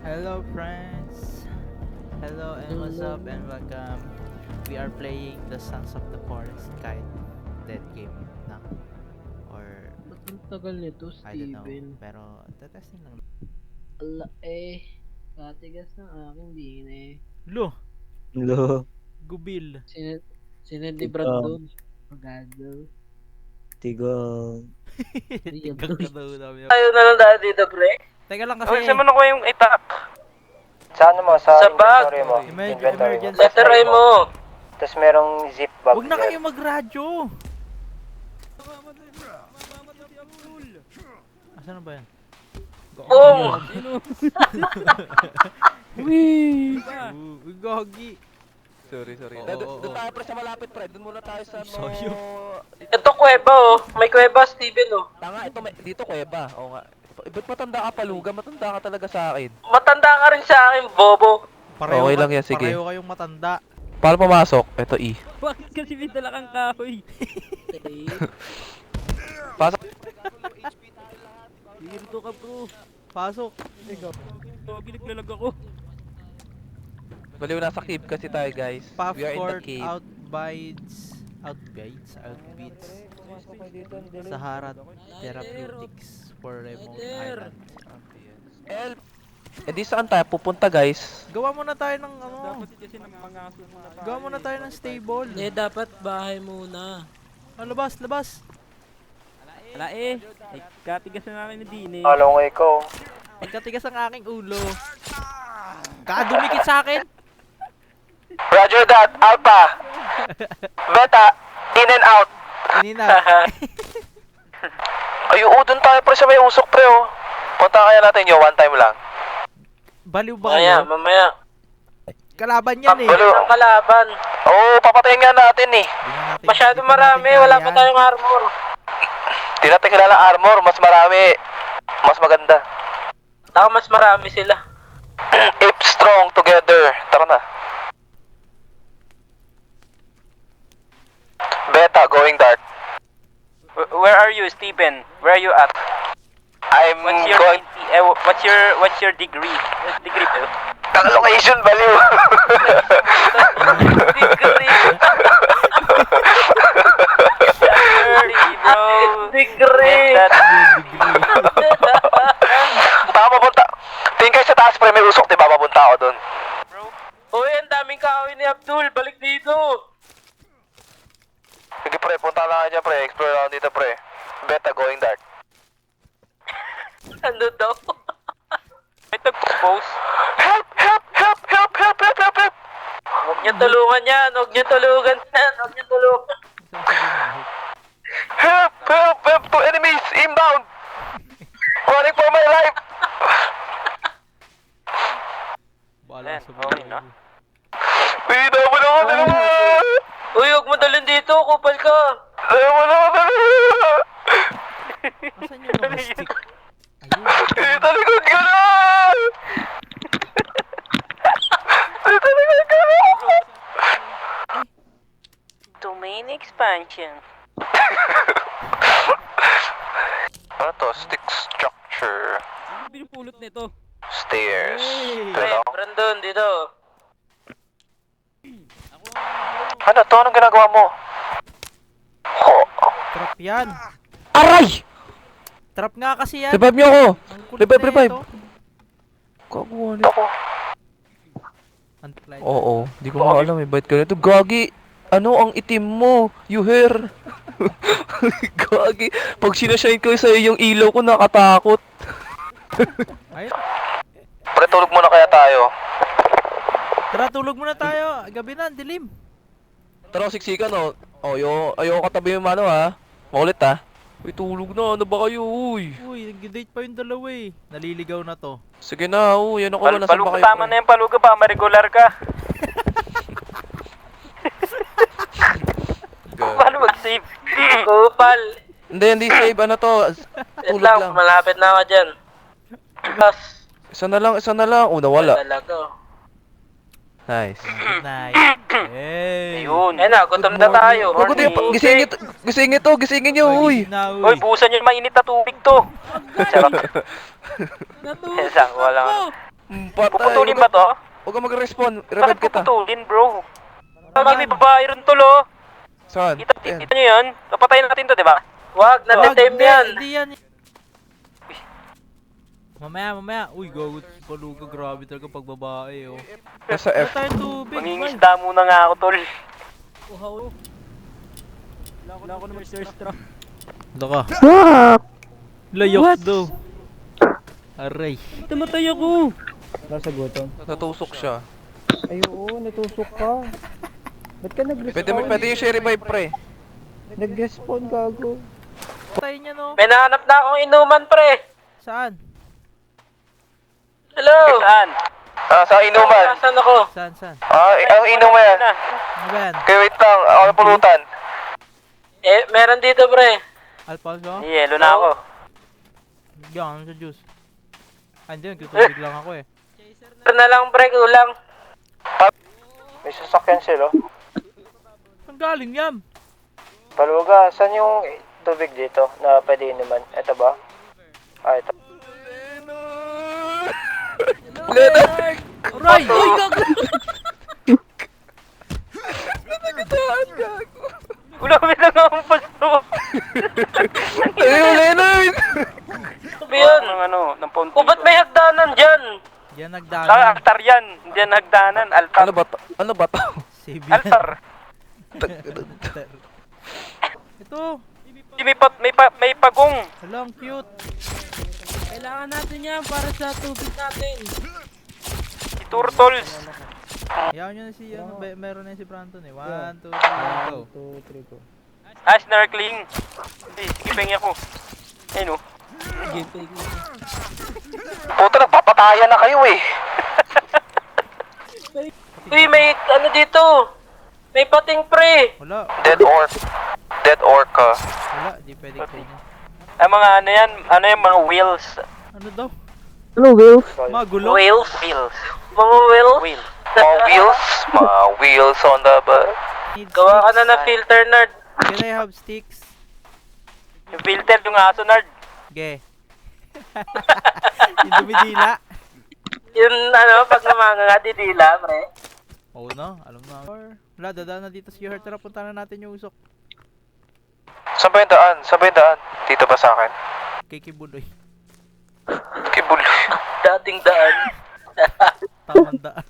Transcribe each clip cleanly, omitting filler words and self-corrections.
Hello friends. Hello and what's up and welcome. We are playing the Sons of the Forest Kite Dead game na. Or Ba't ang tagal nito, I don't know. Steven? Pero testing lang. Ala katigas ng aking dine. Lo, Lo, gubil. Sinend ni Tika. Brad doon. Pagado. tigang. Tigang ka daw namin. Ayaw na lang tayo dito, pre. Teka lang kasi. Kasi mo na ko yung itak. Sa ano mo? Sa bag. inventory mo. Emergency. Letteray mo. Tapos merong zip bag. Huwag na kayo magradyo. Asan na ba yan? Boom! Uy, gogi. Sorry. Oo, Doon oo. tayo pre sa malapit pre. Doon muna tayo sa Soyo. Ito kuweba oh. May kuweba, Steven oh. Tanga, ito dito kuweba. Oo nga. Ba't matanda ka paluga? Matanda ka talaga sa akin. Matanda ka rin sa akin, bobo. Okay lang yan, sige. Pareho kayong matanda. Paano pumasok? Ito E. Bakit kasi may dala kang kahoy? Pasok. Virto ka bro. Pasok. Pogi naglalag ako. Baliw nasa cave kasi tayo guys. Puff We are in the court cave. outbites Sahara Therapeutics for remote island. El. Eh di saan tayo pupunta guys? Gawa muna tayo ng ano. Dapat kasi ng mga aso muna tayo. Gawa muna tayo ng stable. dapat bahay muna. Ah, labas. Ala eh. Ay, katigas na namin ni Dine. Along ko. Pagkatigas ang aking ulo. Kadumikit sa akin. Roger that. Alpha. Beta. In and out. Inina. Ay, doon tayo pre sa may usok pre oh. Punta kaya natin yo one time lang. Baliw ba kayo? Mamaya. Kalaban yan eh. Baliw. Ang kalaban. Oo, papatayin nga natin eh. Masyado marami. Wala pa tayong armor. Di natin kilala armor, mas marami. Mas maganda. Ako mas marami sila. If strong together. Tara na. Beta, going dark. Where are you, Steven? Where are you at? I'm going... What's your degree? Degree bro. Ang location, baliw. Degree. Papunta. Tingin kayo sa taas, pre, may usok, diba? Papunta ako dun. Uy, ang daming kahoy ni Abdul. Balik dito. Sige, pre, punta lang dyan, pre. Explore lang dito, pre. Beta, going dark. Ano daw? May tag-post. Help! Help! Help! Help! Help! Help! Help! Help! Huwag niyo tulungan yan. Huwag niyo tulungan yan. Huwag niyo tulungan. Help! Help! Help! Two enemies! Inbound! Running for my life! Bahala sa okay na. Dito mo na ako, dalawa! Uy, huwag mo dalhin dito. Kupal ka. Dalawa mo na ako, dalawa! Asan yung mga stick? Ayun. Dito likod ka na! Dito likod ka na! Domain expansion. Ano to? Stick structure. Ano pinupulot nito? Stairs. Hey! Pre, Hello? Brandon, dito. Ano to? Anong ginagawa mo? Oh. Trap yan. Aray! Trap nga kasi yan. Revive niyo ako! Ang kulit Revive, na revive. ito. Kagawa nito ako. Unfly. Oo, di ko nga alam eh. Bakit ka nito? Gagi! Ano ang itim mo? You hair! Gagi! Pag sinashine ko sa yung ilaw ko, nakatakot. Ayun. Pre, tulog muna kaya tayo. Tara, tulog muna tayo. Gabi na, dilim. Tara, siksikan o. Ayoko katabi yung mano ha. Makulit ha. Uy, tulog na. Ano ba kayo? Uy. Uy, nag-date pa yung dalawa eh. Naliligaw na to. Sige na, uy. Ano ka ba? Nasaan ba kayo? Tama na yung paluga ba? Maregular ka. Paano mag-save? Kupal. Hindi save. Ano to? Wait Tulog lang, lang. malapit na ako dyan. Bas. Isa na lang. Oh, nawala. Talaga. Nice. Good night. Hey. Ayun. Ayun na, gutom na tayo. Huwag ko gisingin nyo, uy. Na, Uy, buhusan nyo yung mainit na tubig to. Charot. Natulog Isang, wala. Patay. Puputulin ba to? Huwag ka mag-respawn. Bakit Revive kita. puputulin, bro? Gagi, may babae ron tol, oh. Saan? Kita Ayan. nyo yan? Papatayin natin to, di ba? Wag, natitime yan. Hindi yan. Mamaya. Uy, gago. Paluga, grabe talaga pag babae, oh. Nasa Wala F. tayong tubig, man. Mangingisda muna nga ako, tol. Wala ko naman starstruck. Ito ka. Layok daw. Aray. Tumatay ako! Nasa gutom. Natusok siya. Ay, oo, natusok ka. Ba't ka Pwede yung share revive, pre. Nag-respawn, gago. Patay niya, no? May nahanap na akong inuman, pre. Saan? Hello? Saan? Sa inuman. Saan ako? Saan? Ang inuman yan. Ano ba yan? Okay, wait lang. Ako na pulutan. Meron dito, pre. Alfonso? Yelo na ako. Bigyan ka sa juice. Andiyan, tutubig lang ako eh. Meron na lang, pre, kulang. May sasakyan sila. Ang galing yan? Paluga, saan yung tubig dito na pwede inuman? Ito ba? Ito. Leonard! Aray! Uy, gago! Wala kami lang akong pasto. Ayun, Leonard! Sabi yan. Ng ponti. O, ba't may hagdanan dyan? Yan Ah, nagdagan. altar yan. Diyan hagdanan. Altar. Ano ba to? Save yan. Altar. Ito. May pagong. Hala, ang cute. Kailangan natin yan para sa tubig natin. Si Turtles. Yaw nyo na si, meron na si Branton eh. 1, 2, 3, go. 2, 3, go. Snorkeling. Sige, pengi ako. Ayun, oh. Gameplay ko. Puta, nagpapatayan na kayo eh. Uy, may ano dito. May pating pre. Wala, Dead orc. Dead orc ka. wala. Di pwede kainin. Ay, mga ano yan? Ano yung mga wheels? Ano daw? Wheels? Magulo? Wheels. Mga wheels? Mga wheels. Mga wheels on the bus. Need Gawa ka sticks. na ng filter, nerd. Can I have sticks? Yung filter, yung aso, nerd. Ge. Yung dumidila. Yung ano, pag namanga didila, pre. Oo na, alam na. Wala, dadaan na dito si Hurt. Tara, punta na natin yung usok. Saan ba yung daan? Saan ba yung daan? Dito ba sa akin? Kay Kibuloy. Kibul. Dating daan. Tamang daan.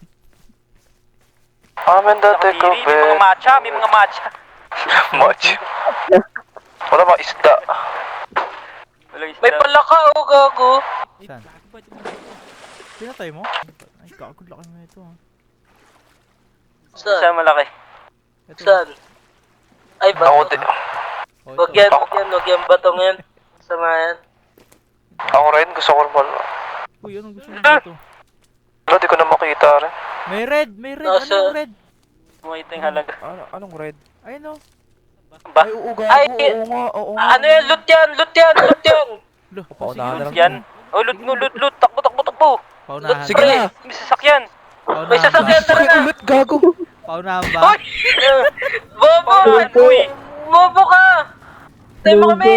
Amen dati ko, Nakadiri, may mga matcha, may mga matcha. Much. Wala ba isda? May palaka, oh, gago. Saan? Pinatay mo? Ay, gago, laki mo ito ha. Saan malaki? Ito. Saan? Ay, Ako bato. din. Oh, Wag ito. yan, wag yan, batong yan. Sama yan. Ako rin, gusto ko rin pala. Uy, anong gusto mo dito? Wala, di ko na makita rin. May red! May red! Nasa- Ano yung red? Mga iting halaga. Anong red? Ayun o. Ba? Ay, oo, gago. Ay, Oo nga, oo nga. Ano yan? Loot yan! Loot yan! Loot yan! Lo, Paunahan na Loot lang. yan. Oh, loot mo, loot, loot. Takbo, takbo, takbo. Paunahan. Sige Pre, na. may sasakyan. Paunahan May sasakyan ba? talaga. Bakit ulit, gago? Paunahan ba? Hoy! Bobo! Uy! Bobo ka! Tayo mo kami!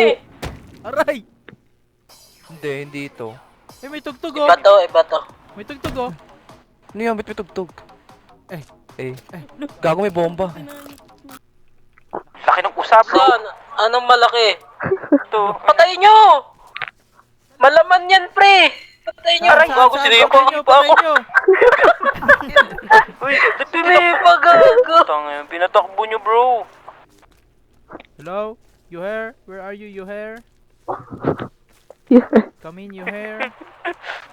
Aray! Hindi ito. Eh, may tugtog oh. Iba to, iba to. May tugtog oh. Ano yan? Ba't may tugtog? Eh. Gago, may bomba. Laki ng usap. Saan? Anong malaki? Ito. Patayin nyo! Malaman yan, pre! Patayin nyo! Aray, gago, sinipa Patay nyo, pa patay ako. nyo. Uy, sinipa, gago. Tanga, pinatakbo nyo, bro. Hello? You here? Where are you? You here? Come in, you here?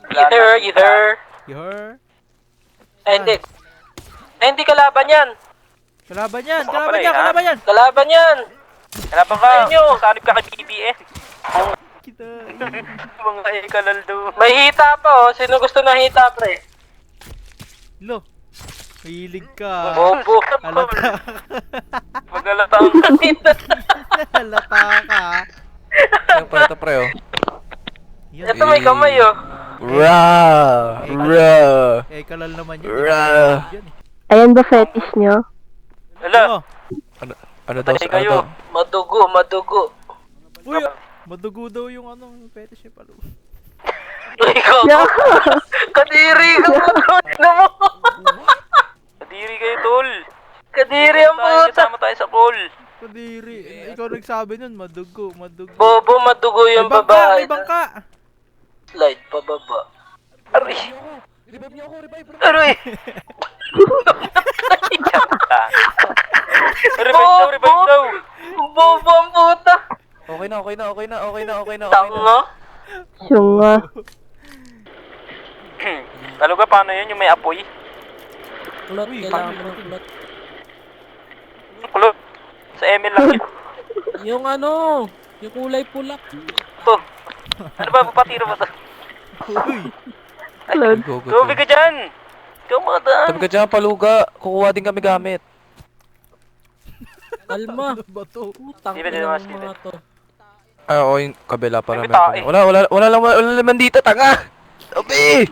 You hear, you hear. You here? Ay, hindi. Ay, hindi kalaban yan. Kalaban yan! Baka Kalaban pala, yan! ha? Kalaban yan! Kalaban yan. Kalaban ka. Nyo. Sanib ka kay BBS. Kita. Mga ikalaldo. May hita pa, oh. Sino gusto na hita, pre? Lo. Mahilig ka. Bobo. Halata. Magalata ang kanina. Halata ka. Ito, pre, oh. Yun. Ito may kamay, oh. Ra! Ra! Eh, kalal naman yun. Ra! Yan eh. Ayan ba fetish nyo? Hala. Oh. Ano daw? Patay Ano daw? kayo. Madugo, madugo. Uy, madugo daw yung ano, yung fetish niya palo. Ikaw, kadiri ka mo, na mo. Kadiri kayo, tol. Kadiri ang puta. Kasama tayo sa call. Kadiri. Ikaw nagsabi nun, madugo, madugo. Bobo, madugo yung May babae. bangka! Slide pababa. Aray. Aray. Revive daw. Bobo ang puta. Okay na. Tanga. Syunga. Alam ka paano yun, yung may apoy? Kulot, kailangan mo ng kulot. Kulot. Sa ML lang yun. Yung yung kulay pula. Ito. Ano ba, papatiro ba ito? Uy! Tubig ka dyan! Ikaw makadaan. Tubig ka dyan, paluga. Kukuha din kami gamit. Kalma. Ano ba to? Putang Di ba ina mas ng mga to. Ay, oo, yung kabila para May meron. tae. Wala naman dito, tanga! Tabi!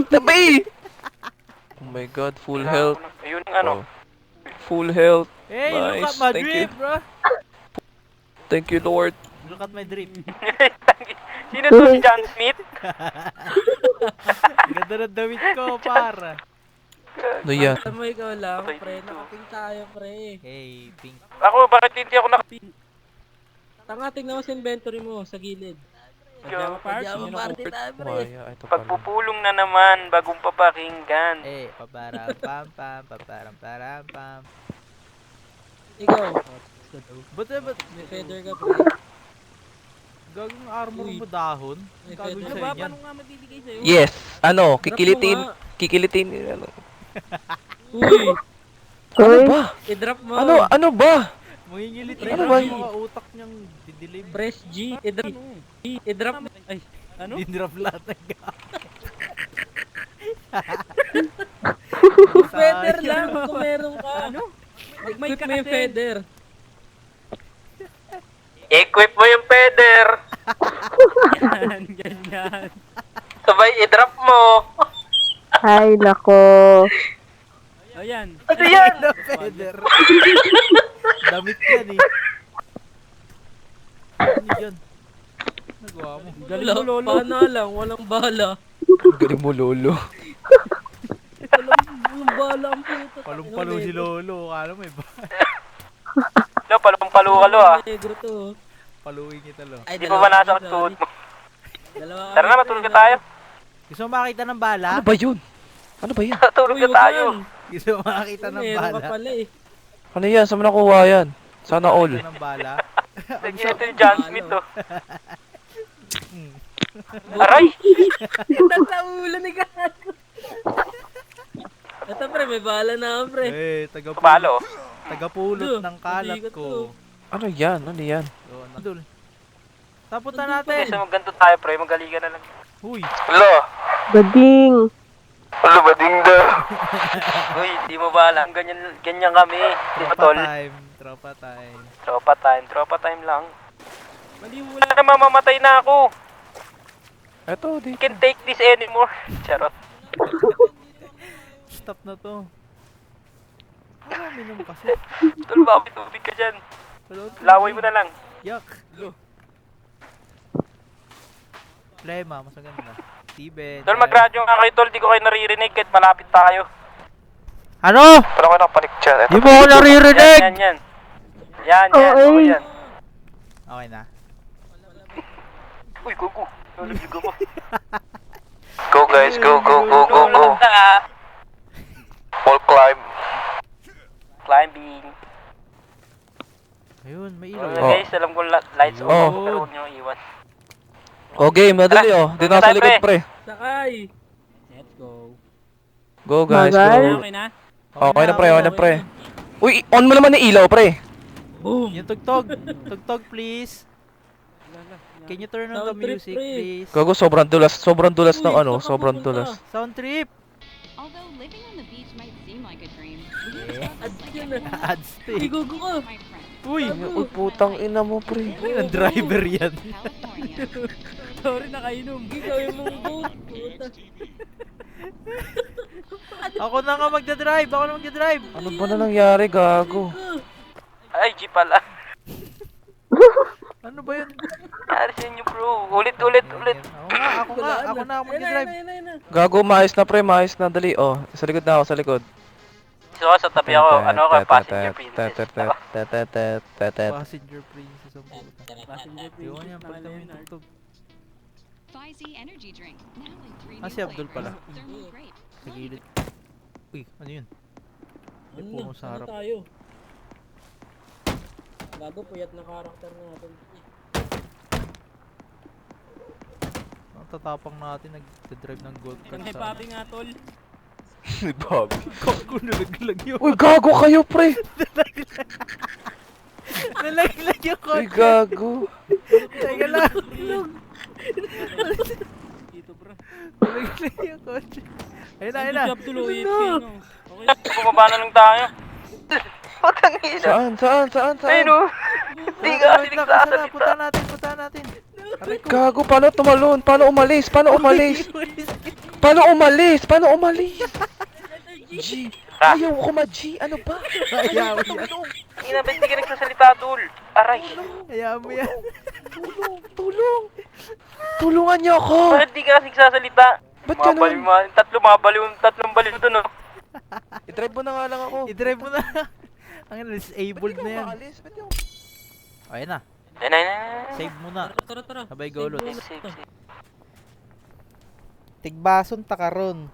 Tabi! Oh my god, full health. Ayun ang Oh. Full health. Hey, look Nice, at my thank drip, bro! Thank you, Lord. Look at my drip. Sino to si John Smith? Ganda ng damit ko, para. Ano yan? Alam mo ikaw lang, pre. Nakating tayo, pre. Hey, pink. Ako, bakit hindi ako nakapin? Tanga, tingnan mo sa inventory mo, sa gilid. Pajama party tayo, pre. Waya, ito pala. Pagpupulong na naman, bagong papakinggan. Eh, paparam pam pam, paparam param pam. Ikaw, Ba't may feather ka, pre. gagawin armor Uy. mo dahon? May Gagawin feather sa'yo ka. yan. Paano nga mabibigay sa'yo? Yes, Drop kikilitin. mo nga. Kikilitin. Uy, Ano ba? i-drop mo. Ano ba? Mangingilit Ano na ba yung yun? mga utak niyang didilim. Press G. I-drop. I-drop. Ay, ano? Dinrap lahat ng gamit. Feather lang kung meron ka. Ano? Equip mo yung feather. Equip mo yung feather. Ganyan. Sabay i-drop mo. Ay, nako. O yan. Ano yan? Na feather. Damit yan eh. Ano yan? Nagawa mo. Gala, paano lang, walang bala. Galing mo, lolo. Walang bala ang puto. Palong-palo si Lolo. Kala mo iba. Lo, palong-palukalo ah. Negro to. Paluin kita lo. Ay, Di pa ba nasa suot mo? Dalawa Tara na, matulog na tayo. Gusto mo makita ng bala? Ano ba yun? Ano ba yan? Tulog na tayo. Gusto mo makita ng Meron ka bala? pala eh. Ano yan? Saan mo nakuha yan? Sana all. Makita ng bala? Sige, ito yung John Smith oh. Aray! Nasa ulo ni Gago. Ito pre, may bala na pre. Eh, Kabalo. tagapulot Duh, ng kalat mabigat ko. Ano yan? Ano yan? So, nandun. Tapunta Kaysa natin. magganto tayo pre, magaligan na lang. Huy. Lo! Bading. Ano ba ding daw? Uy, di mo ba alam? Ganyan kami. Di ba tol? Tropa time. Tropa time lang. Mali mo Wala na mamamatay na ako. Eto, di. Can't take this anymore. Charot. Stop na to. Ano, minum kasi. Tol, baka may tubig ka dyan. Hello, Laway mo na lang. Yak. Plema, mas maganda. Steven. Tol, mag-radyo nga kayo tol. Di ko kayo naririnig kahit malapit tayo. Ano? Paano ko nakapanik dyan? Eto. Di mo ako naririnig! Yan. Okay yan. Okay na. Uy, go. Nalagig ako. Go guys, go. Wall climb. Climbing. Ayun, may Oh. ilaw. Guys, alam ko lights off. Oh. Pero huwag nyo iwan. Okay, madali oh. Di nasa Pre. likod pre. sakay. Let's go. Go guys, Bagal. go. Okay na? Okay na pre. Uy, on mo naman yung ilaw pre. Boom. Yung tugtog. Tugtog, please. Can you turn on the Sound trip, music, pre. please? Gago, sobrang dulas ng Uy, ano, saan ka sobrang pupunta? dulas. Sound trip! Although living on the beach might seem like a dream, Ads yun ah. Ads Ay, stick. gugu ka. my friend, Uy! Uy, putang ina mo pre. Ang driver yan. California. Sorry, nakainom. Ikaw yung mong boat. Puta. Ako na nga magdadrive! Ako na magdadrive! Ano ba na nangyari, gago? Ay, G pala. Ano ba yun? nangyari sa inyo, bro? Ulit. Ako na ang mag-drive. Gago, maayos na pre, maayos na. Dali, oh. Sa likod na ako, sa likod. So, sa tabi ako, ano ako, passenger princess. Ako. Passenger princess ang puta. Yun yan, pag kami tugtog. Pfizer energy drink. Now in 3 Ah, new si Abdul pala. flavors. Thermal grape. Sa gilid. Uy, ano yun? May Ano puno sa ano harap. tayo? Gago, puyat na karakter natin. Ang tatapang natin, nag-drive ng gold cart Kay sa... Papi nga, tol. Si Bobby. Gago, nalaglag yun. Uy, gago kayo pre! Nalaglag yung Uy, kotse. gago. Teka lang. Dito, bro. Nalaglag yung kotse. Ayun na, ayun na. Si Abdul, OAP, no? Okay. Bumaba na lang tayo. Putang ina. Saan? Ayun o. Hindi ka kasi nagsasalita. Punta natin. Aray ko. Gago, paano tumalon? Paano umalis? G, ayaw ko ma-G. Ano ba? Ayaw mo yan. Ina, ba't hindi ka nagsasalita, Dul? Aray. Ayaw mo yan. Tulong! Tulungan niyo ako! Bakit di ka kasi nagsasalita? Ba't Mabaliw ganun? mga tatlong baliw dun, oh. I-drive mo na nga lang ako. I-drive mo na. Ang disabled na yan. Maalis? Ba't di ako... Ayun na. Ayun. Save mo na. Tara. Sabay go, Lot. Save. Tigbason takaron.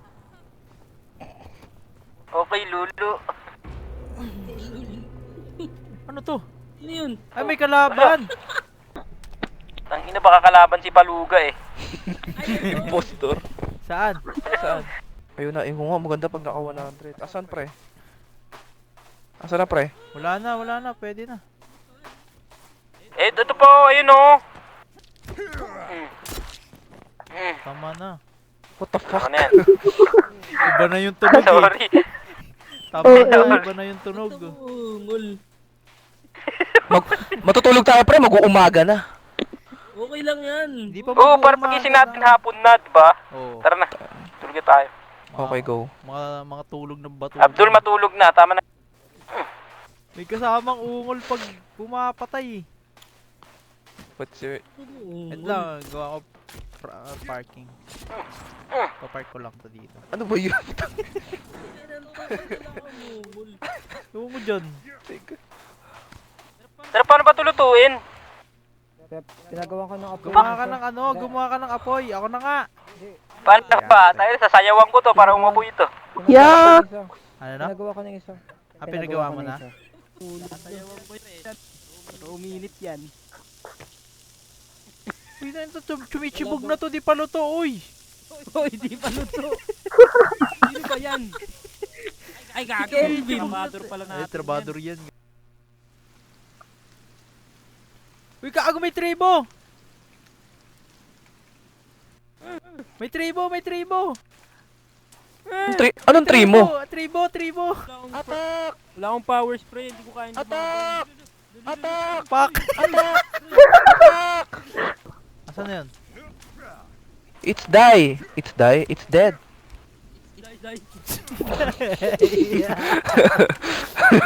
Okay, Lulu. Ano to? Ano yun? Ay, may kalaban. Tangina, baka kalaban si Paluga eh. Impostor. Saan? Saan? Ayun na, yung nga maganda pag naka 100. Asan pre? Asan na pre? Wala na. Pwede na. Eh, ito po, ayun oh. Tama na. What the fuck? Ano yan? Iba na yung tunog eh. Sorry. Tama na, iba na yung tunog. Ngol. Matutulog tayo pre, mag-uumaga na. Okay lang yan. Hindi pa Oo, para mag-uumaga pagising na. natin hapon na, diba? Oo. Tara na, tulog na tayo. Okay, go. Mga tulog ng bato. Abdul, matulog na, tama na. May kasamang ungol pag pumapatay eh. What's your... Wait lang, gawa ko parking. Papark ko lang to dito. Ano ba yun? Ewan mo dyan. Pero paano ba tulutuin? Pinagawa ko ng apoy. Gumawa ka ng apoy. Ako na nga. Paano ba? Tayo, sasayawan ko to para umapoy ito. Yeah! Ano na? Pinagawa ko ng isa. Ah, pinagawa mo na? Pero uminit yan. Uy, na ito, chumichibog na to, di pa luto, uy. Hoy, di pa luto. Sino ba yan? Ay, gago. Trabador pala natin. Ay, trabador yan. Uy, kaago may tribo! May tribo! Anong tree mo? Tribo! Attack! Wala akong power spray, hindi ko kaya. Attack! Attack! Pak! Attack! Asan na yun? It's die. It's dead. Die.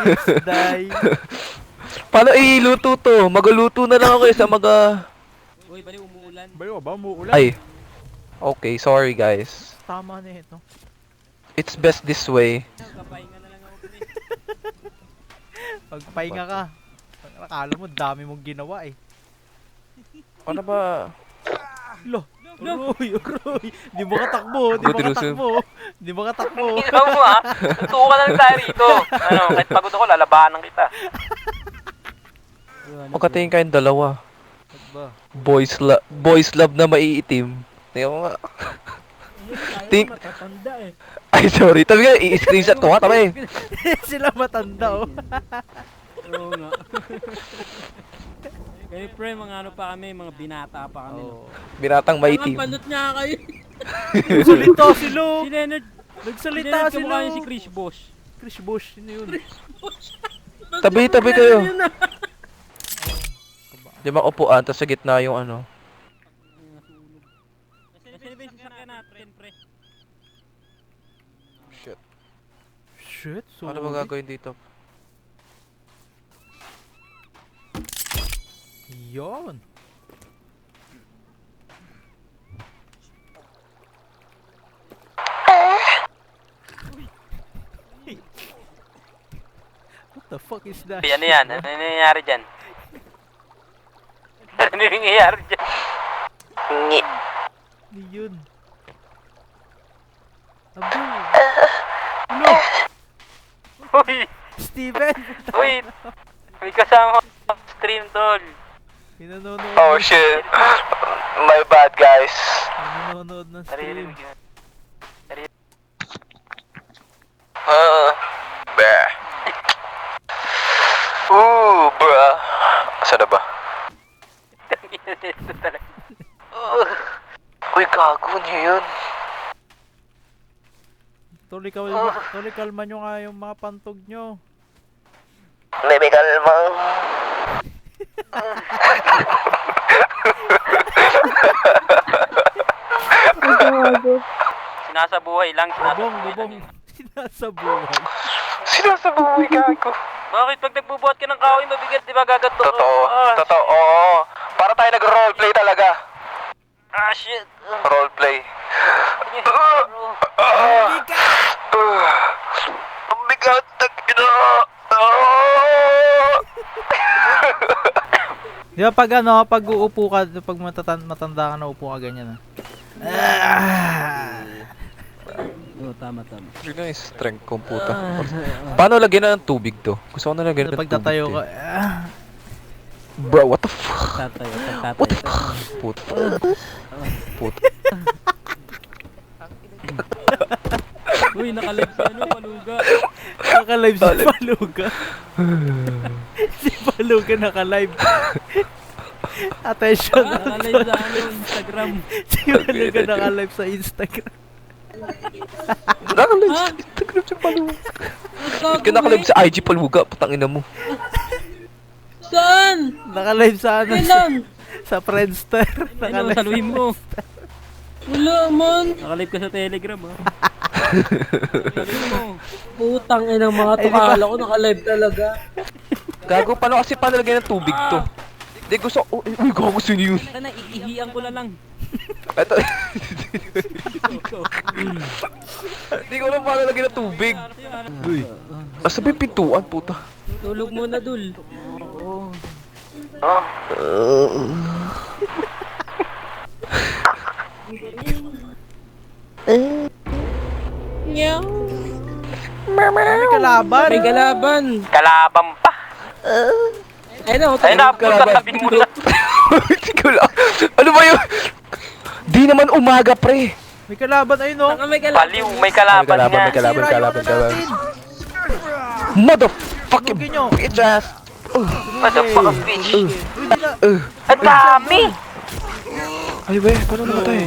It's die. Paano iluto to? Magluto na lang ako sa Uy, bali umuulan. Bayo ba mo ulan? Ay. Okay, sorry guys. Tama na ito. It's best this way. Kapahinga na lang ako, pre. Pagpahinga ka. Akala mo, dami mong ginawa eh. Ano ba? Uroy. Di mo katakbo. Ikaw mo ah. Tutuko ka na lang tayo rito. Ano, kahit pagod ako, lalabanan kita. Magkatingin kayong dalawa. Ba? Boys love na maiitim. Tingnan mo nga. Think- Matatanda eh. Ay, sorry. Tabi nga, i-screenshot ko nga. Tabi. Sila matanda oh. Oo nga. Kaya pre, mga ano pa kami, mga binata pa kami. Oh. Binatang Ang maitim. panot niya kayo. Nagsalita si Lo. Si Leonard. Nagsalita si Lo. Kamukha niya si Chris Bosh. Chris Bush. Sino yun? Tabi kayo. Di ba upuan, tapos sa gitna yung ano. Kasi ba yung sasakyan natin, pre? Shit. So Ano ba gagawin dito? Yon. The fuck is that? Ano yan? Ano nangyayari dyan? Ano nangyayari dyan? Ngi. Hindi yun. Abo. Ano? Uy! Steven! Uy! May kasama sa stream, tol. Pinanonood Oh ng- shit. My bad, guys. Pinanonood ng stream. Naririnig yun. Bruh. Ooh, bruh. Asa na ba? Ito talaga. Uy, gago niyo yun. Tuloy kalma nyo nga yung mga pantog nyo. May kalmang. Sinasabuhay lang. Bubong. Sinasabuhay. Sinasabuhay, gago. Bakit pag nagbubuhat ka ng kahoy, mabigat, di ba gaganto? Totoo, Ah, totoo, oo. Para tayo nag-roleplay talaga. ah shit. Roleplay. Ang bigat, tag-ina. Di ba pag ano, pag uupo ka, pag matanda ka na upo ka ganyan Oo, tama. Yun na yung strength kong puta. Paano lagyan na ng tubig to? Gusto ko na lagyan ng Pag tubig tatayo to ka, eh. Bro, what the fuck? Tatayo. What the fuck? Puta. Puta. Uy, nakalive si ano, Paluga. naka-live si Paluga. Si Paluga naka-live. Attention. Nakalive sa ano, Instagram. Si Paluga naka-live sa Instagram. Nakalive sa Instagram si Paluga. Nakalive sa IG Paluga, putang ina mo. Saan? Naka-live sa ano? Kailan? Sa Friendster. Ano, saluhin mo. Wala man. Nakalive ka sa Telegram, ha? Saluhin mo. Putang inang mga Ay, di ba? tukala ko, naka-live talaga. Gago, paano lagyan ng tubig to? Hindi gusto, uy, gago sino yun? Sana, iihian ko na lang. Ito. Hindi ko alam paano lagyan ng tubig. Uy, asa ba yung pintuan, puta? Tulog muna, Dul. May kalaban. May galaban. Kalaban pa. Ayun na, Ay, napunta tabi mo na. Hindi ko lang. Ano ba yun? Di naman umaga, pre. May kalaban, ayun no. may galaban. Baliw, may kalaban nga. Sira yun na natin. Motherfucking Tugin nyo. bitch ass. Motherfucking bitch. Uy, di na. Ang dami! Ay, we, paano namatay?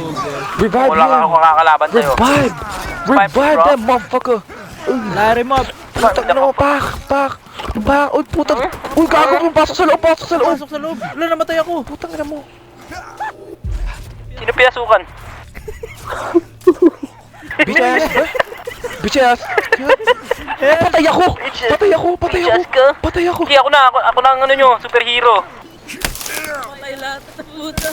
Revive Wala ka him. akong kakalaban sa'yo. Revive! Revive bro. that motherfucker! Larry mo. Putang ina mo, pak! Uy, putang! Uy, gago mo! Pasok sa loob! Pasok sa loob. Wala, namatay ako. Putang ina mo! Sino pinasukan? Bitch ass! Bitch ass! Patay ako! Bitches ka? Patay ako! Sige, ako na ang ano nyo, superhero. Patay lahat ng puta.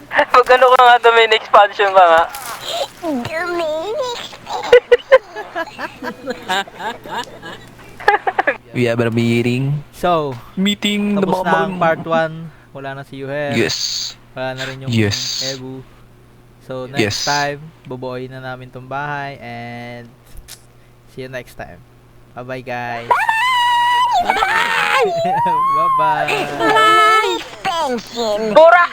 Pag ano ka nga, domain expansion ka nga. We have a meeting. So, Meeting na tapos mga na ang part 1. Wala na si Yuher. Yes. Wala na rin yung Yes. Ebu. So, next Yes. time, bubuoyin na namin tong bahay and see you next time. Bye-bye, guys. Bye-bye. Bura!